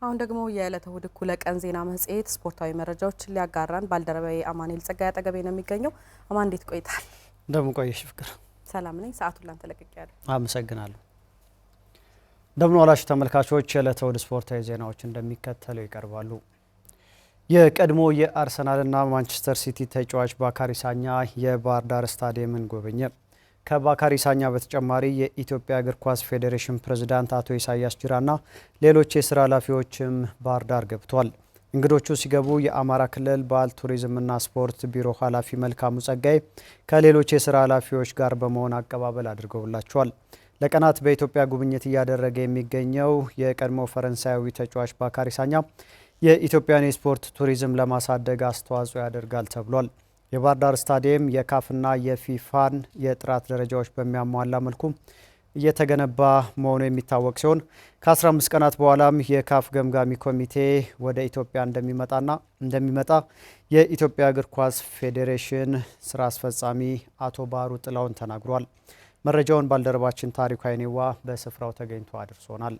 አሁን ደግሞ የዕለተ እሁድ እኩለ ቀን ዜና መጽሔት ስፖርታዊ መረጃዎችን ሊያጋራን ባልደረባዬ አማኑኤል ጸጋይ አጠገቤ ነው የሚገኘው። አማን እንዴት ቆይታል? እንደምን ቆየሽ ፍቅር? ሰላም ነኝ። ሰዓቱን ላንተ ለቅቄያለሁ። አመሰግናለሁ። እንደምን ዋላችሁ ተመልካቾች። የዕለተ እሁድ ስፖርታዊ ዜናዎች እንደሚከተለው ይቀርባሉ። የቀድሞ የአርሰናልና ማንቸስተር ሲቲ ተጫዋች ባካሪ ሳኛ የባህር ዳር ስታዲየምን ጎበኘ። ከባካሪ ሳኛ በተጨማሪ የኢትዮጵያ እግር ኳስ ፌዴሬሽን ፕሬዝዳንት አቶ ኢሳያስ ጅራና ሌሎች የስራ ኃላፊዎችም ባህር ዳር ገብተዋል። እንግዶቹ ሲገቡ የአማራ ክልል ባህል ቱሪዝምና ስፖርት ቢሮ ኃላፊ መልካሙ ጸጋይ ከሌሎች የስራ ኃላፊዎች ጋር በመሆን አቀባበል አድርገውላቸዋል። ለቀናት በኢትዮጵያ ጉብኝት እያደረገ የሚገኘው የቀድሞ ፈረንሳያዊ ተጫዋች ባካሪ ሳኛ የኢትዮጵያን የስፖርት ቱሪዝም ለማሳደግ አስተዋጽኦ ያደርጋል ተብሏል። የባህር ዳር ስታዲየም የካፍና የፊፋን የጥራት ደረጃዎች በሚያሟላ መልኩ እየተገነባ መሆኑ የሚታወቅ ሲሆን ከ15 ቀናት በኋላም የካፍ ገምጋሚ ኮሚቴ ወደ ኢትዮጵያ እንደሚመጣ የኢትዮጵያ እግር ኳስ ፌዴሬሽን ስራ አስፈጻሚ አቶ ባህሩ ጥላውን ተናግሯል። መረጃውን ባልደረባችን ታሪኩ አይኔዋ በስፍራው ተገኝቶ አድርሶናል።